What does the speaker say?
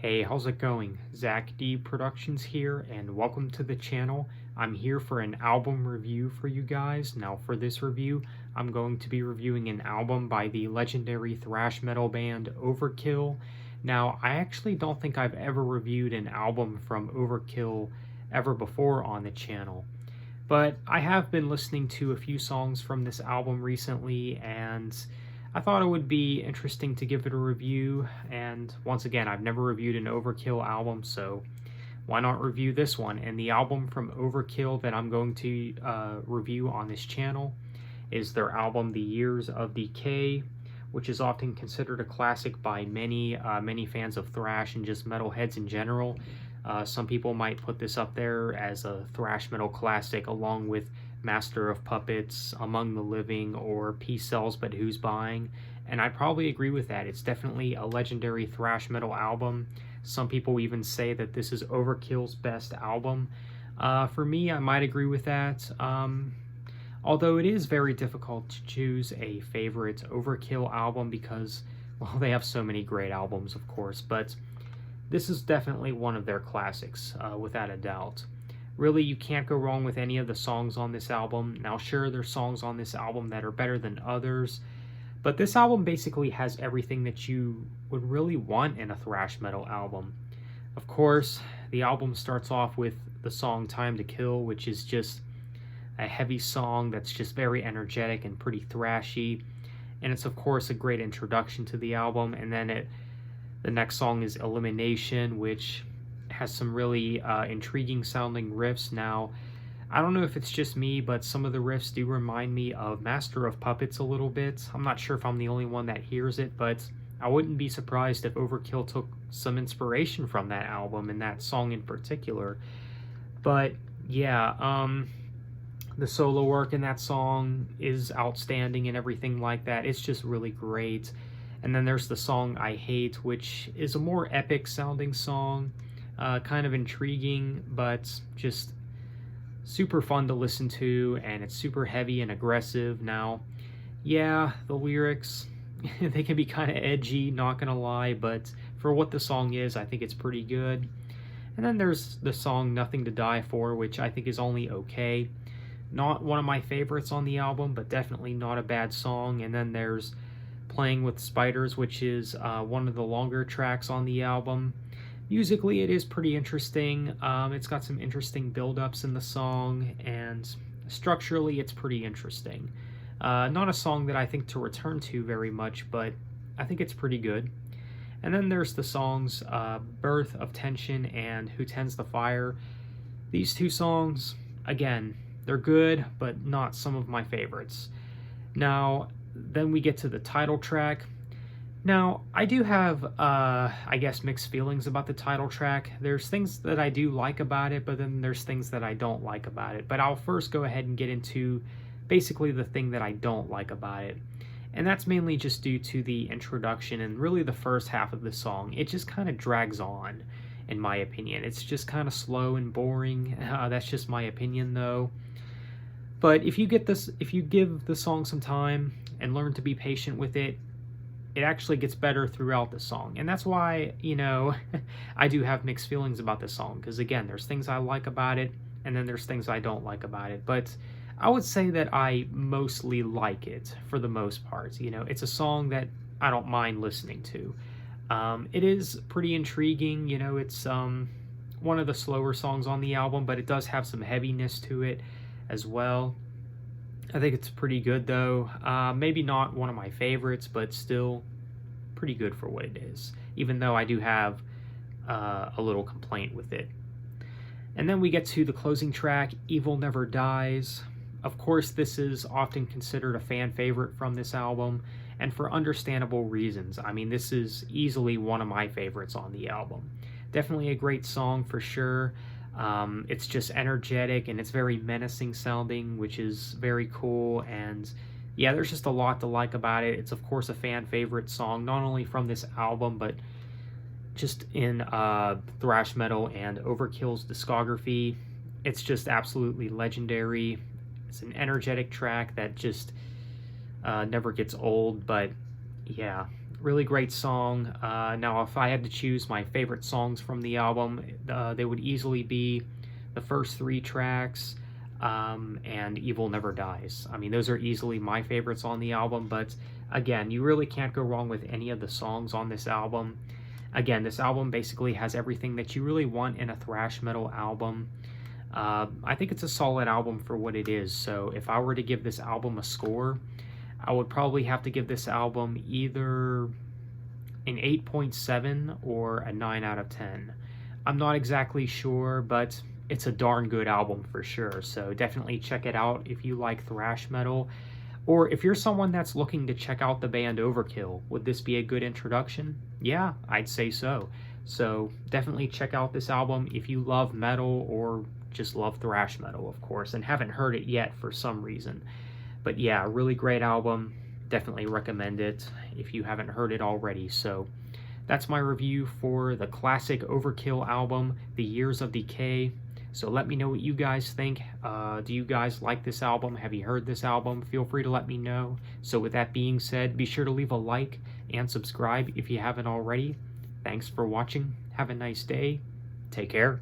Hey, how's it going? Zach D Productions here, and welcome to the channel. I'm here for an album review for you guys. Now, for this review, I'm going to be reviewing an album by the legendary thrash metal band Overkill. Now, I actually don't think I've ever reviewed an album from Overkill ever before on the channel, but I have been listening to a few songs from this album recently, and I thought it would be interesting to give it a review. And once again, I've never reviewed an Overkill album, so why not review this one? And the album from Overkill that I'm going to review on this channel is their album The Years of Decay, which is often considered a classic by many fans of thrash and just metalheads in general. Some people might put this up there as a thrash metal classic along with Master of Puppets, Among the Living, or Peace Sells But Who's Buying? And I'd probably agree with that. It's definitely a legendary thrash metal album. Some people even say that this is Overkill's best album. For me, I might agree with that. Although it is very difficult to choose a favorite Overkill album because, well, they have so many great albums, of course, but this is definitely one of their classics, without a doubt. Really, you can't go wrong with any of the songs on this album. Now, sure, there's songs on this album that are better than others, but this album basically has everything that you would really want in a thrash metal album. Of course, the album starts off with the song Time to Kill, which is just a heavy song that's just very energetic and pretty thrashy. And it's, of course, a great introduction to the album. And then the next song is Elimination, which has some really intriguing sounding riffs. Now, I don't know if it's just me, but some of the riffs do remind me of Master of Puppets a little bit. I'm not sure if I'm the only one that hears it, but I wouldn't be surprised if Overkill took some inspiration from that album and that song in particular. But yeah, the solo work in that song is outstanding and everything like that. It's just really great. And then there's the song I Hate, which is a more epic sounding song. Kind of intriguing, but just super fun to listen to, and it's super heavy and aggressive. Now, yeah, the lyrics, they can be kind of edgy, not gonna lie, but for what the song is, I think it's pretty good. And then there's the song Nothing to Die For, which I think is only okay. Not one of my favorites on the album, but definitely not a bad song. And then there's Playing with Spiders, which is one of the longer tracks on the album. Musically, it is pretty interesting. It's got some interesting build-ups in the song, and structurally, it's pretty interesting. Not a song that I think to return to very much, but I think it's pretty good. And then there's the songs Birth of Tension and Who Tends the Fire. These two songs, again, they're good, but not some of my favorites. Now, then we get to the title track. Now, I do have, I guess, mixed feelings about the title track. There's things that I do like about it, but then there's things that I don't like about it. But I'll first go ahead and get into basically the thing that I don't like about it. And that's mainly just due to the introduction and really the first half of the song. It just kind of drags on, in my opinion. It's just kind of slow and boring. That's just my opinion, though. But if you give the song some time and learn to be patient with it, it actually gets better throughout the song. And that's why, I do have mixed feelings about this song. Because again, there's things I like about it, and then there's things I don't like about it. But I would say that I mostly like it for the most part. It's a song that I don't mind listening to. It is pretty intriguing. It's one of the slower songs on the album, but it does have some heaviness to it as well. I think it's pretty good, though. Maybe not one of my favorites, but still pretty good for what it is, even though I do have a little complaint with it. And then we get to the closing track, Evil Never Dies. Of course, this is often considered a fan favorite from this album, and for understandable reasons. I mean, this is easily one of my favorites on the album. Definitely a great song for sure. It's just energetic and it's very menacing sounding, which is very cool. And yeah, there's just a lot to like about it. It's of course a fan favorite song, not only from this album, but just in thrash metal and Overkill's discography. It's just absolutely legendary. It's an energetic track that just never gets old. But yeah, Really great song. Now, if I had to choose my favorite songs from the album, they would easily be the first 3 tracks and Evil Never Dies. I mean, those are easily my favorites on the album, but again, you really can't go wrong with any of the songs on this album. Again, this album basically has everything that you really want in a thrash metal album. I think it's a solid album for what it is, so if I were to give this album a score, I would probably have to give this album either an 8.7 or a 9 out of 10. I'm not exactly sure, but it's a darn good album for sure, so definitely check it out if you like thrash metal. Or if you're someone that's looking to check out the band Overkill, would this be a good introduction? Yeah, I'd say so. So definitely check out this album if you love metal or just love thrash metal, of course, and haven't heard it yet for some reason. But yeah, really great album. Definitely recommend it if you haven't heard it already. So that's my review for the classic Overkill album, The Years of Decay. So let me know what you guys think. Do you guys like this album? Have you heard this album? Feel free to let me know. So with that being said, be sure to leave a like and subscribe if you haven't already. Thanks for watching. Have a nice day. Take care.